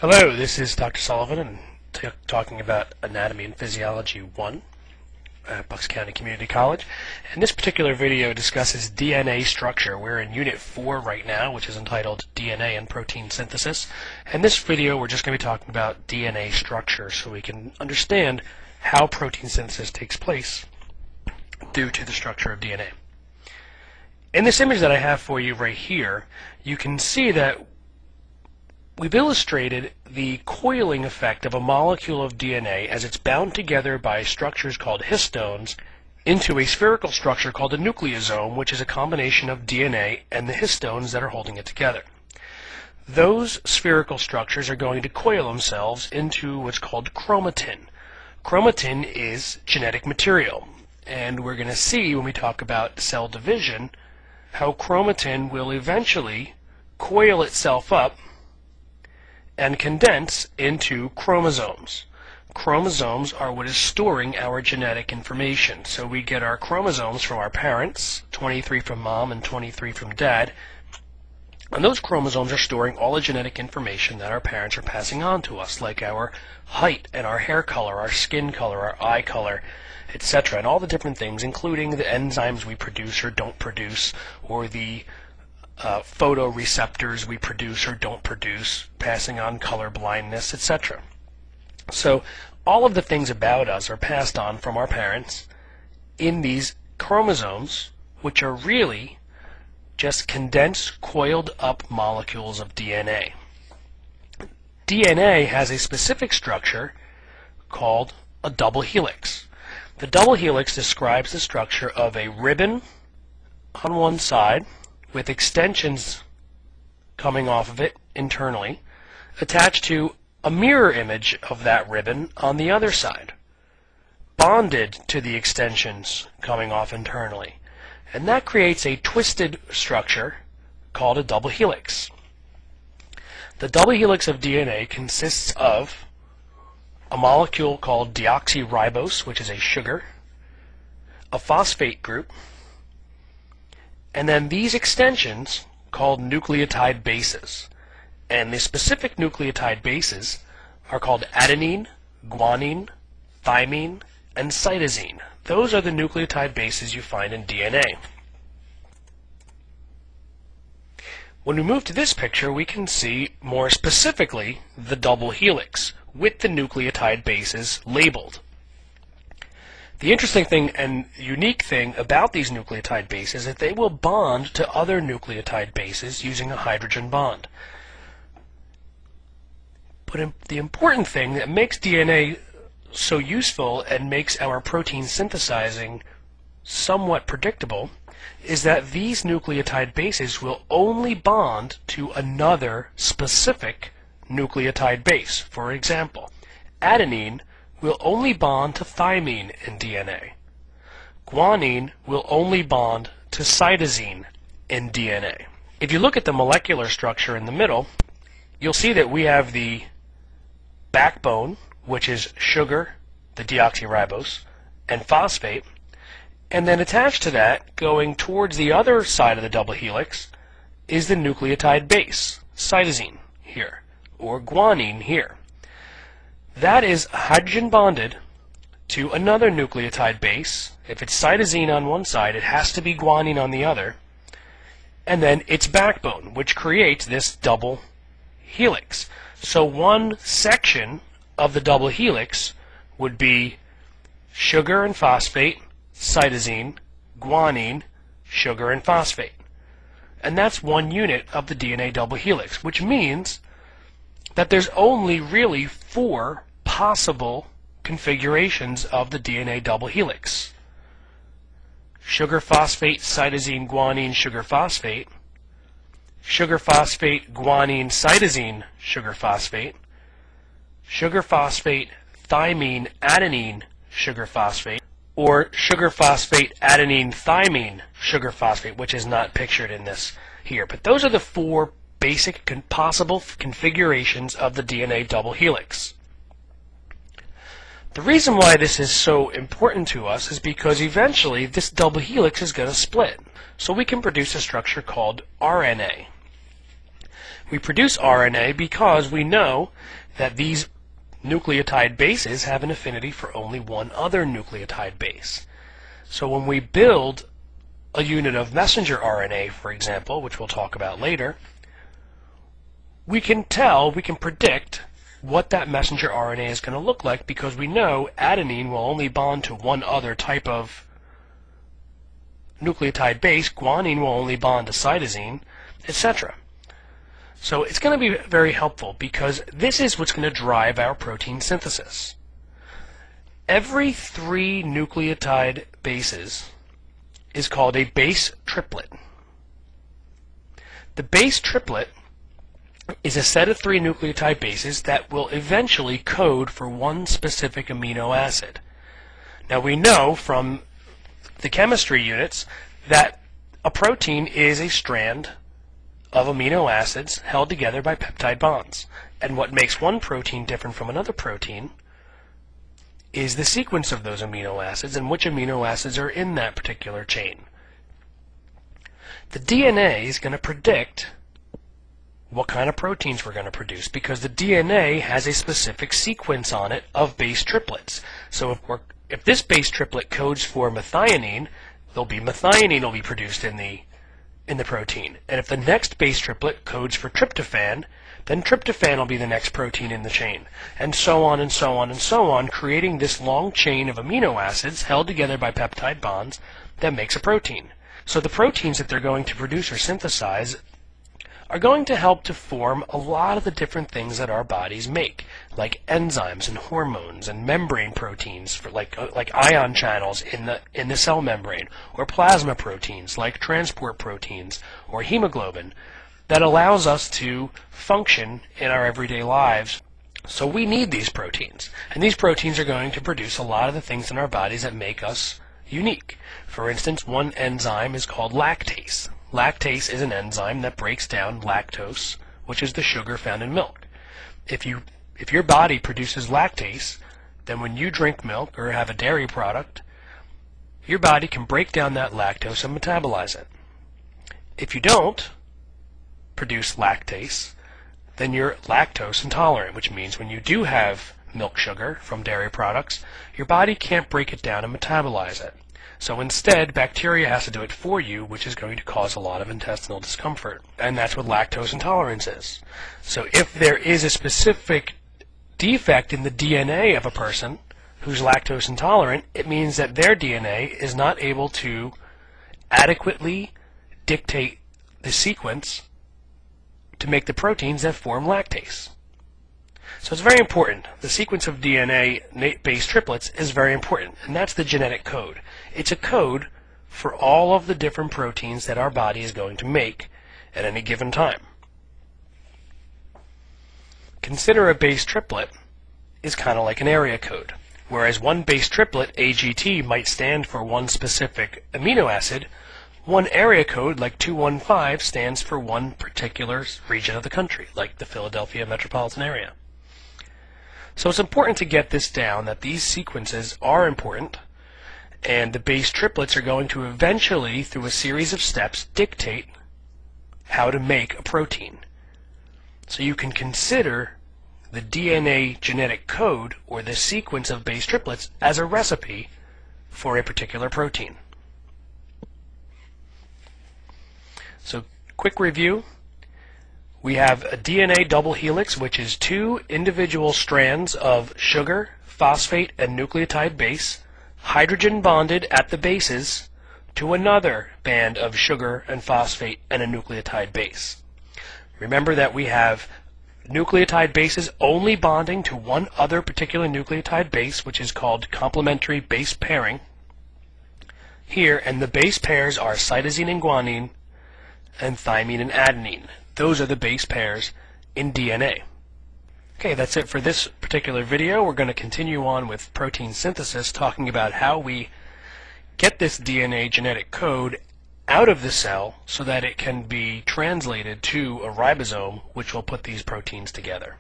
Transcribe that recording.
Hello, this is Dr. Sullivan and talking about Anatomy and Physiology 1 at Bucks County Community College. And this particular video discusses DNA structure. We're in Unit 4 right now, which is entitled DNA and Protein Synthesis. And this video we're just going to be talking about DNA structure so we can understand how protein synthesis takes place due to the structure of DNA. In this image that I have for you right here, you can see that we've illustrated the coiling effect of a molecule of DNA as it's bound together by structures called histones into a spherical structure called a nucleosome, which is a combination of DNA and the histones that are holding it together. Those spherical structures are going to coil themselves into what's called chromatin. Chromatin is genetic material, and we're going to see when we talk about cell division how chromatin will eventually coil itself up and condense into chromosomes. Chromosomes are what is storing our genetic information. So we get our chromosomes from our parents, 23 from mom and 23 from dad, and those chromosomes are storing all the genetic information that our parents are passing on to us, like our height and our hair color, our skin color, our eye color, etc., and all the different things, including the enzymes we produce or don't produce, or the photoreceptors we produce or don't produce, passing on color blindness, etc. So all of the things about us are passed on from our parents in these chromosomes, which are really just condensed, coiled up molecules of DNA. DNA has a specific structure called a double helix. The double helix describes the structure of a ribbon on one side with extensions coming off of it internally, attached to a mirror image of that ribbon on the other side, bonded to the extensions coming off internally. And that creates a twisted structure called a double helix. The double helix of DNA consists of a molecule called deoxyribose, which is a sugar, a phosphate group, and then these extensions called nucleotide bases. And the specific nucleotide bases are called adenine, guanine, thymine, and cytosine. Those are the nucleotide bases you find in DNA. When we move to this picture, we can see more specifically the double helix with the nucleotide bases labeled. The interesting thing and unique thing about these nucleotide bases is that they will bond to other nucleotide bases using a hydrogen bond. But the important thing that makes DNA so useful and makes our protein synthesizing somewhat predictable is that these nucleotide bases will only bond to another specific nucleotide base. For example, adenine will only bond to thymine in DNA. Guanine will only bond to cytosine in DNA. If you look at the molecular structure in the middle, you'll see that we have the backbone, which is sugar, the deoxyribose, and phosphate, and then attached to that, going towards the other side of the double helix, is the nucleotide base, cytosine here, or guanine here. That is hydrogen bonded to another nucleotide base. If it's cytosine on one side, it has to be guanine on the other. And then its backbone, which creates this double helix. So one section of the double helix would be sugar and phosphate, cytosine, guanine, sugar and phosphate. And that's one unit of the DNA double helix, which means that there's only really 4 possible configurations of the DNA double helix. Sugar phosphate, cytosine, guanine, sugar phosphate, guanine, cytosine, sugar phosphate, thymine, adenine, sugar phosphate, or sugar phosphate, adenine, thymine, sugar phosphate, which is not pictured in this here. But those are the 4 basic possible configurations of the DNA double helix. The reason why this is so important to us is because eventually this double helix is going to split. So we can produce a structure called RNA. We produce RNA because we know that these nucleotide bases have an affinity for only one other nucleotide base. So when we build a unit of messenger RNA, for example, which we'll talk about later, we can predict what that messenger RNA is going to look like because we know adenine will only bond to one other type of nucleotide base, guanine will only bond to cytosine, etc. So it's going to be very helpful because this is what's going to drive our protein synthesis. Every 3 nucleotide bases is called a base triplet. The base triplet is a set of 3 nucleotide bases that will eventually code for one specific amino acid. Now we know from the chemistry units that a protein is a strand of amino acids held together by peptide bonds. And what makes one protein different from another protein is the sequence of those amino acids and which amino acids are in that particular chain. The DNA is going to predict what kind of proteins we're going to produce because the DNA has a specific sequence on it of base triplets. So if this base triplet codes for methionine, methionine will be produced in the protein. And if the next base triplet codes for tryptophan, then tryptophan will be the next protein in the chain. And so on and so on and so on, creating this long chain of amino acids held together by peptide bonds that makes a protein. So the proteins that they're going to produce or synthesize are going to help to form a lot of the different things that our bodies make, like enzymes and hormones and membrane proteins, for like ion channels in the cell membrane, or plasma proteins like transport proteins or hemoglobin that allows us to function in our everyday lives. So we need these proteins, and these proteins are going to produce a lot of the things in our bodies that make us unique. For instance, one enzyme is called lactase. Lactase is an enzyme that breaks down lactose, which is the sugar found in milk. If your body produces lactase, then when you drink milk or have a dairy product, your body can break down that lactose and metabolize it. If you don't produce lactase, then you're lactose intolerant, which means when you do have milk sugar from dairy products, your body can't break it down and metabolize it. So instead, bacteria has to do it for you, which is going to cause a lot of intestinal discomfort. And that's what lactose intolerance is. So if there is a specific defect in the DNA of a person who's lactose intolerant, it means that their DNA is not able to adequately dictate the sequence to make the proteins that form lactase. So it's very important. The sequence of DNA-based triplets is very important, and that's the genetic code. It's a code for all of the different proteins that our body is going to make at any given time. Consider a base triplet is kind of like an area code. Whereas one base triplet, AGT, might stand for one specific amino acid, one area code, like 215, stands for one particular region of the country, like the Philadelphia metropolitan area. So it's important to get this down, that these sequences are important, and the base triplets are going to eventually, through a series of steps, dictate how to make a protein. So you can consider the DNA genetic code, or the sequence of base triplets, as a recipe for a particular protein. So, quick review. We have a DNA double helix, which is 2 individual strands of sugar, phosphate, and nucleotide base, hydrogen bonded at the bases to another band of sugar and phosphate and a nucleotide base. Remember that we have nucleotide bases only bonding to one other particular nucleotide base, which is called complementary base pairing here, and the base pairs are cytosine and guanine and thymine and adenine. Those are the base pairs in DNA. Okay, that's it for this particular video. We're going to continue on with protein synthesis, talking about how we get this DNA genetic code out of the cell so that it can be translated to a ribosome, which will put these proteins together.